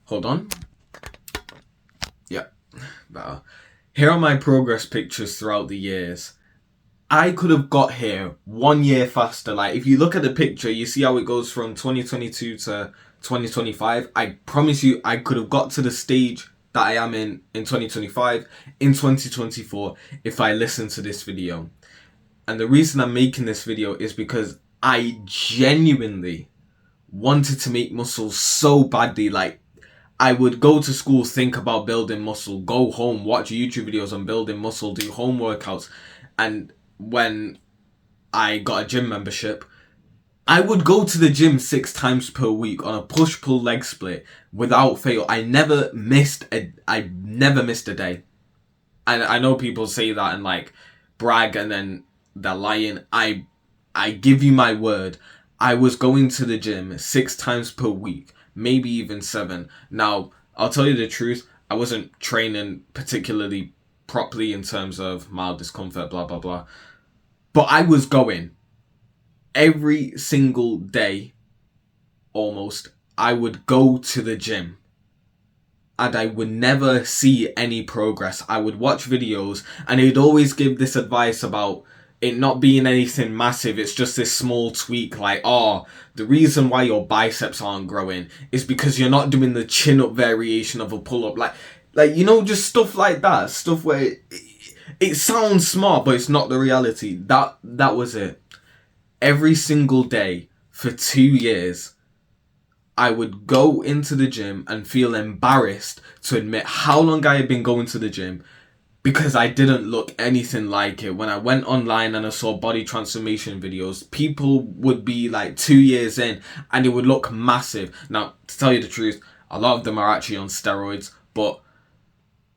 Hold on. Yeah, better. Here are my progress pictures throughout the years. I could have got here 1 year faster. Like, if you look at the picture, you see how it goes from 2022 to 2025. I promise you, I could have got to the stage that I am in 2025, in 2024, if I listened to this video. And the reason I'm making this video is because I genuinely wanted to make muscle so badly. Like, I would go to school, think about building muscle, go home, watch YouTube videos on building muscle, do home workouts. And when I got a gym membership, I would go to the gym 6 times per week on a push-pull leg split without fail. I never missed a day. And I know people say that and like brag and then they're lying. I give you my word. I was going to the gym 6 times per week, maybe even 7. Now, I'll tell you the truth. I wasn't training particularly properly in terms of mild discomfort, blah, blah, blah. But I was going. Every single day, almost, I would go to the gym. And I would never see any progress. I would watch videos and he'd always give this advice about it not being anything massive. It's just this small tweak like, oh, the reason why your biceps aren't growing is because you're not doing the chin-up variation of a pull-up. Like you know, just stuff like that. Stuff where it sounds smart, but it's not the reality. That was it. Every single day for 2 years, I would go into the gym and feel embarrassed to admit how long I had been going to the gym because I didn't look anything like it. When I went online and I saw body transformation videos, people would be like 2 years in and it would look massive. Now, to tell you the truth, a lot of them are actually on steroids, but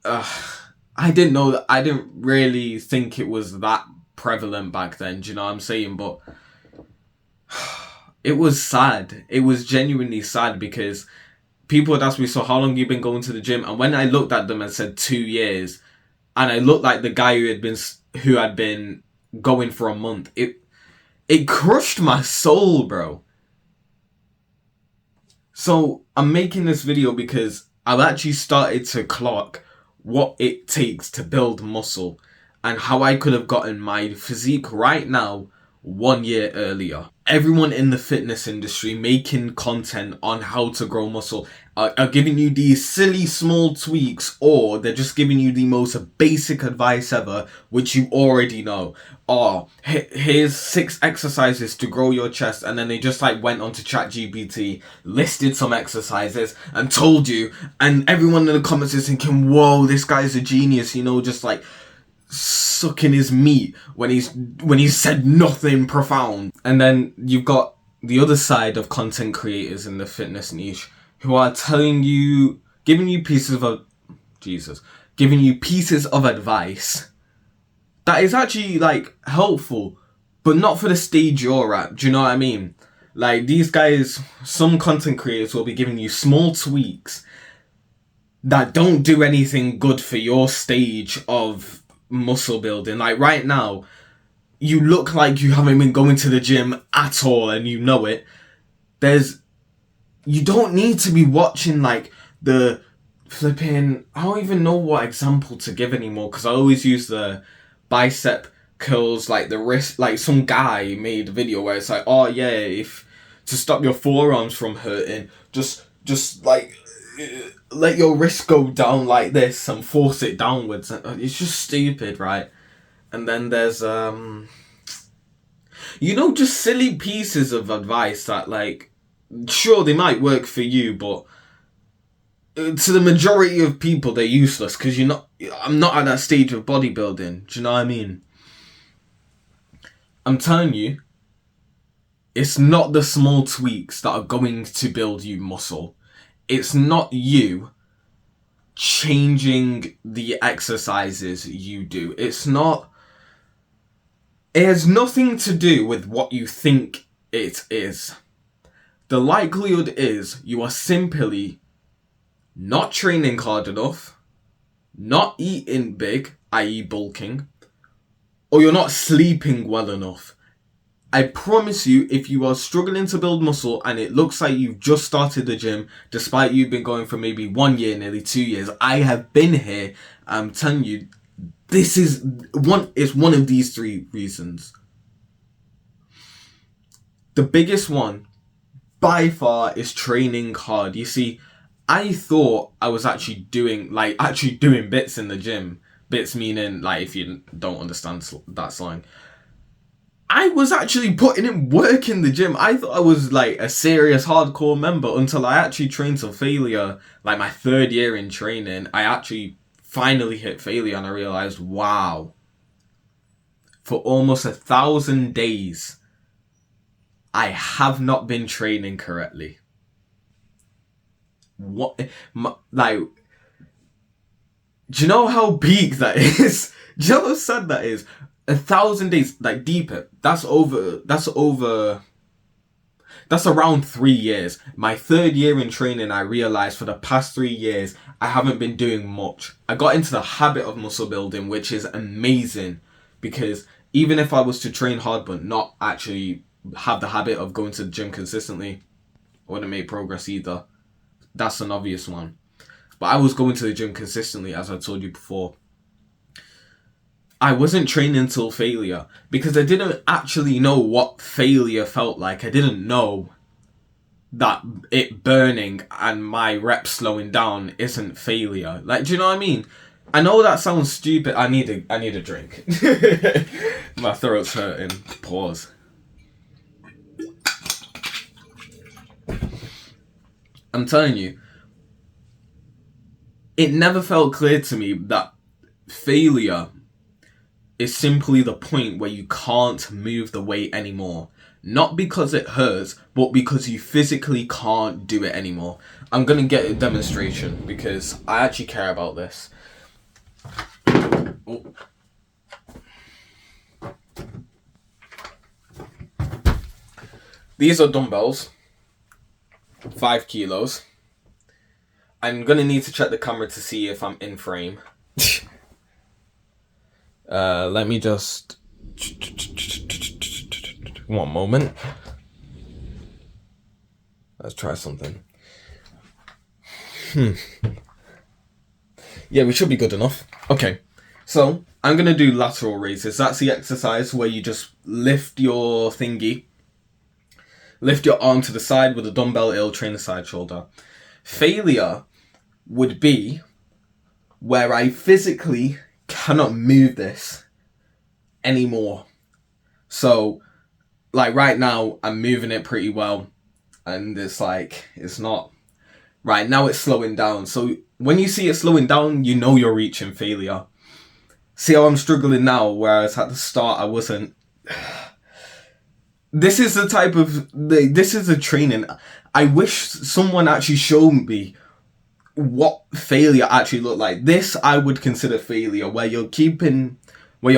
I didn't know that. I didn't really think it was that prevalent back then. Do you know what I'm saying? But it was sad. It was genuinely sad because people would ask me, so how long have you been going to the gym? And when I looked at them and said 2 years, and I looked like the guy who had been going for a month, it crushed my soul, bro. So I'm making this video because I've actually started to clock what it takes to build muscle and how I could have gotten my physique right now 1 year earlier. Everyone in the fitness industry making content on how to grow muscle are giving you these silly small tweaks, or they're just giving you the most basic advice ever, which you already know. Oh, here's 6 exercises to grow your chest, and then they just like went onto ChatGPT, listed some exercises and told you, and everyone in the comments is thinking, whoa, this guy's a genius, you know, just like sucking his meat when he's said nothing profound. And then you've got the other side of content creators in the fitness niche who are telling you, giving you pieces of advice that is actually like helpful, but not for the stage you're at. Do you know what I mean? Like, these guys, some content creators will be giving you small tweaks that don't do anything good for your stage of muscle building. Like, right now, you look like you haven't been going to the gym at all and you know it. You don't need to be watching like the flipping, I don't even know what example to give anymore, because I always use the bicep curls, like the wrist. Like, some guy made a video where it's like, oh yeah, if to stop your forearms from hurting, just like let your wrist go down like this and force it downwards. It's just stupid, right? And then there's just silly pieces of advice that, like, sure, they might work for you, but to the majority of people they're useless, because I'm not at that stage of bodybuilding. Do you know what I mean? I'm telling you, it's not the small tweaks that are going to build you muscle. It's not you changing the exercises you do. It has nothing to do with what you think it is. The likelihood is you are simply not training hard enough, not eating big, i.e. bulking, or you're not sleeping well enough. I promise you, if you are struggling to build muscle and it looks like you've just started the gym, despite you've been going for maybe 1 year, nearly 2 years, I have been here. I'm telling you, this is one of these three reasons. The biggest one, by far, is training hard. You see, I thought I was actually doing bits in the gym. Bits meaning, like, if you don't understand that slang. I was actually putting in work in the gym. I thought I was like a serious hardcore member until I actually trained to failure. Like my 3rd year in training, I actually finally hit failure and I realized, wow, for almost 1,000 days, I have not been training correctly. Like, do you know how peak that is? Do you know how sad that is? 1,000 days, like deeper. That's around 3 years. My 3rd year in training, I realized for the past 3 years, I haven't been doing much. I got into the habit of muscle building, which is amazing because even if I was to train hard but not actually have the habit of going to the gym consistently, I wouldn't make progress either. That's an obvious one. But I was going to the gym consistently, as I told you before. I wasn't training till failure because I didn't actually know what failure felt like. I didn't know that it burning and my reps slowing down isn't failure. Like, do you know what I mean? I know that sounds stupid. I need a drink. My throat's hurting. Pause. I'm telling you, it never felt clear to me that failure is simply the point where you can't move the weight anymore. Not because it hurts, but because you physically can't do it anymore. I'm going to get a demonstration because I actually care about this. Oh. These are dumbbells. 5 kilos. I'm going to need to check the camera to see if I'm in frame. Let me just... One moment. Let's try something. Yeah, we should be good enough. Okay, so I'm going to do lateral raises. That's the exercise where you just lift your thingy. Lift your arm to the side with a dumbbell. It'll train the side shoulder. Failure would be where I physically cannot move this anymore. So, like right now, I'm moving it pretty well. And it's like, it's not... Right now it's slowing down. So when you see it slowing down, you know you're reaching failure. See how I'm struggling now, whereas at the start I wasn't... This is the type of... This is the training. I wish someone actually showed me what failure actually looked like. This I would consider failure, where you're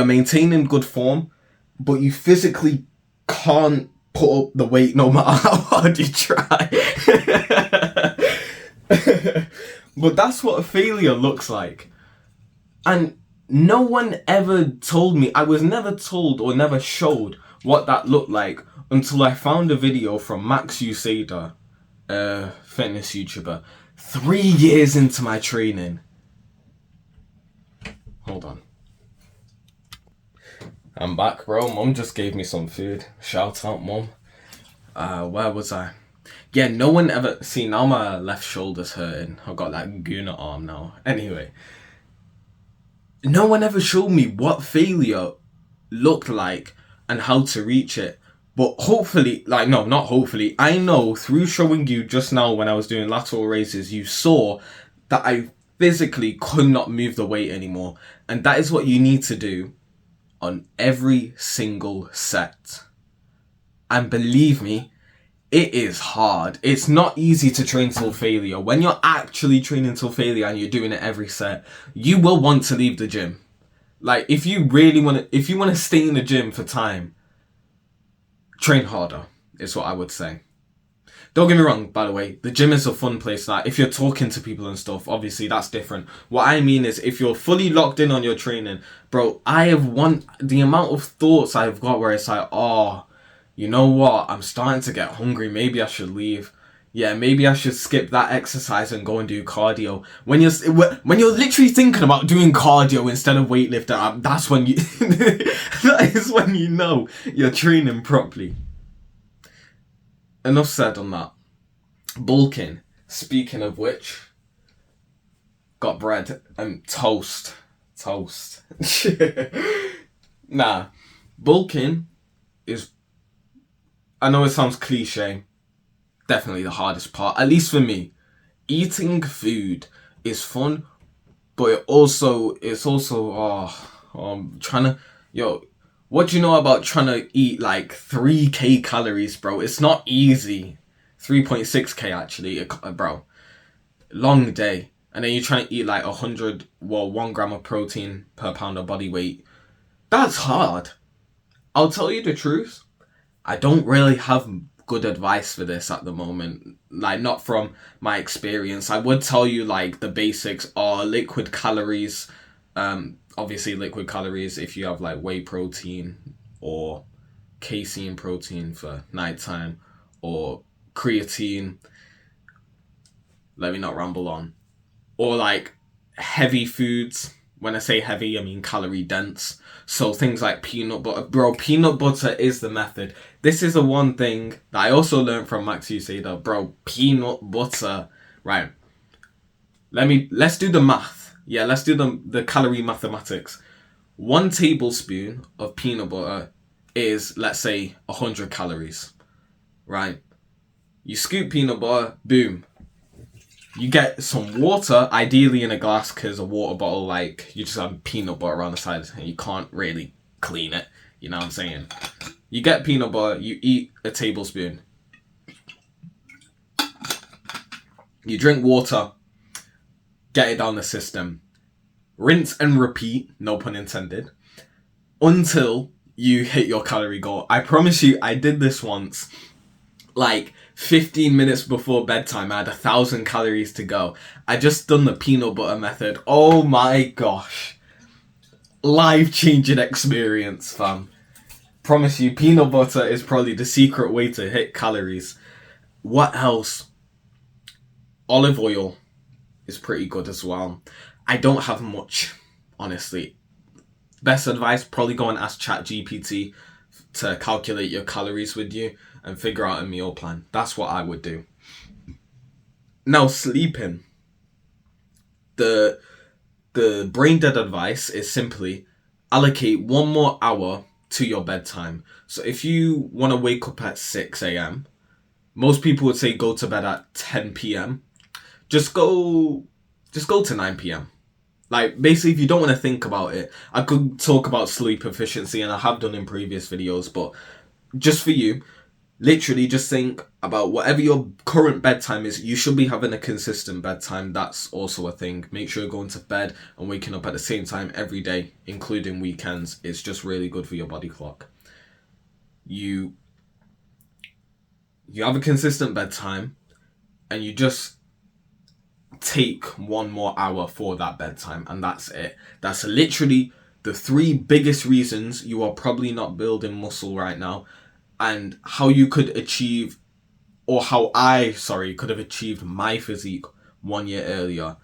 maintaining good form, but you physically can't put up the weight no matter how hard you try. But that's what a failure looks like. And no one ever told me, I was never told or never showed what that looked like until I found a video from Max Usader, a fitness YouTuber, 3 years into my training. Hold on. I'm back, bro. Mum just gave me some food. Shout out, Mum. Where was I? Yeah, no one ever... See, now my left shoulder's hurting. I've got that gooner arm now. Anyway. No one ever showed me what failure looked like and how to reach it. But hopefully... Like, no, not hopefully. I know through showing you just now when I was doing lateral raises, you saw that I physically could not move the weight anymore. And that is what you need to do on every single set. And believe me, it is hard. It's not easy to train till failure. When you're actually training till failure and you're doing it every set, you will want to leave the gym. Like, if you want to stay in the gym for time, train harder, is what I would say. Don't get me wrong, by the way, the gym is a fun place. Like, if you're talking to people and stuff, obviously that's different. What I mean is, if you're fully locked in on your training, bro, the amount of thoughts I've got where it's like, oh, you know what? I'm starting to get hungry. Maybe I should leave. Yeah, maybe I should skip that exercise and go and do cardio. When you're literally thinking about doing cardio instead of weightlifting, that's when you that is when you know you're training properly. Enough said on that. Bulking. Speaking of which, got bread and toast. Toast. Nah, bulking is, I know it sounds cliche, definitely the hardest part, at least for me. Eating food is fun, but it's also trying to, what do you know about trying to eat like 3k calories, bro? It's not easy. 3.6k actually, bro. Long day. And then you're trying to eat like 1 gram of protein per pound of body weight. That's hard. I'll tell you the truth. I don't really have good advice for this at the moment. Like, not from my experience. I would tell you like the basics are liquid calories. Obviously liquid calories if you have like whey protein or casein protein for nighttime or creatine. Let me not ramble on. Or like heavy foods. When I say heavy, I mean calorie dense. So things like peanut butter. Bro, peanut butter is the method. This is the one thing that I also learned from Max Usader. Bro, peanut butter. Right. Let's do the math. Yeah, let's do the calorie mathematics. 1 tablespoon of peanut butter is, let's say, 100 calories. Right? You scoop peanut butter, boom. You get some water, ideally in a glass, because a water bottle, like, you just have peanut butter on the side and you can't really clean it. You know what I'm saying? You get peanut butter, you eat a tablespoon. You drink water, get it down the system. Rinse and repeat, no pun intended, until you hit your calorie goal. I promise you, I did this once. Like 15 minutes before bedtime, I had 1,000 calories to go. I just done the peanut butter method. Oh my gosh. Life-changing experience, fam. Promise you, peanut butter is probably the secret way to hit calories. What else? Olive oil is pretty good as well. I don't have much, honestly. Best advice, probably go and ask ChatGPT to calculate your calories with you and figure out a meal plan. That's what I would do. Now, sleeping. The brain dead advice is simply allocate 1 more hour to your bedtime. So if you want to wake up at 6 a.m., most people would say go to bed at 10 p.m. Just go to 9 p.m. Like, basically, if you don't want to think about it, I could talk about sleep efficiency, and I have done in previous videos, but just for you, literally just think about whatever your current bedtime is. You should be having a consistent bedtime. That's also a thing. Make sure you're going to bed and waking up at the same time every day, including weekends. It's just really good for your body clock. You have a consistent bedtime, and you just take 1 more hour for that bedtime, and that's it. That's literally the 3 biggest reasons you are probably not building muscle right now, and how you could achieve, or how I could have achieved my physique 1 year earlier.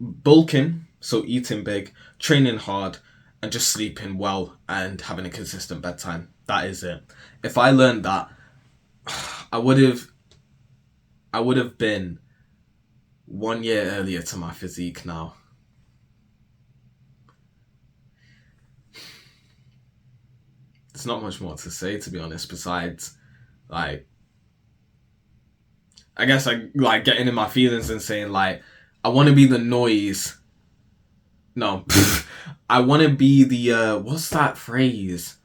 Bulking, so eating big, training hard, and just sleeping well and having a consistent bedtime. That is it. If I learned that, I would have been 1 year earlier to my physique now. There's not much more to say, to be honest, besides, like, I guess I like getting in my feelings and saying, like, I want to be the noise. No. I want to be the, what's that phrase?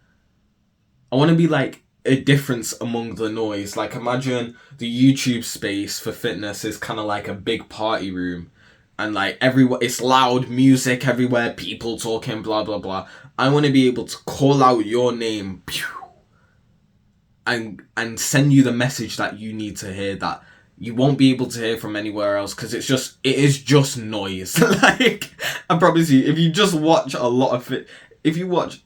I want to be, like, a difference among the noise. Like, imagine the YouTube space for fitness is kind of like a big party room, and like everywhere it's loud music everywhere, people talking, blah blah blah. I want to be able to call out your name, and send you the message that you need to hear, that you won't be able to hear from anywhere else, because it is just noise. Like, I promise you, if you just watch a lot of if you watch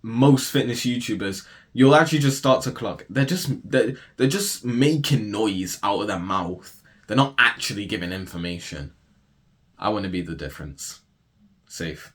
most fitness YouTubers, you'll actually just start to clock. They're just making noise out of their mouth. They're not actually giving information. I want to be the difference. Safe.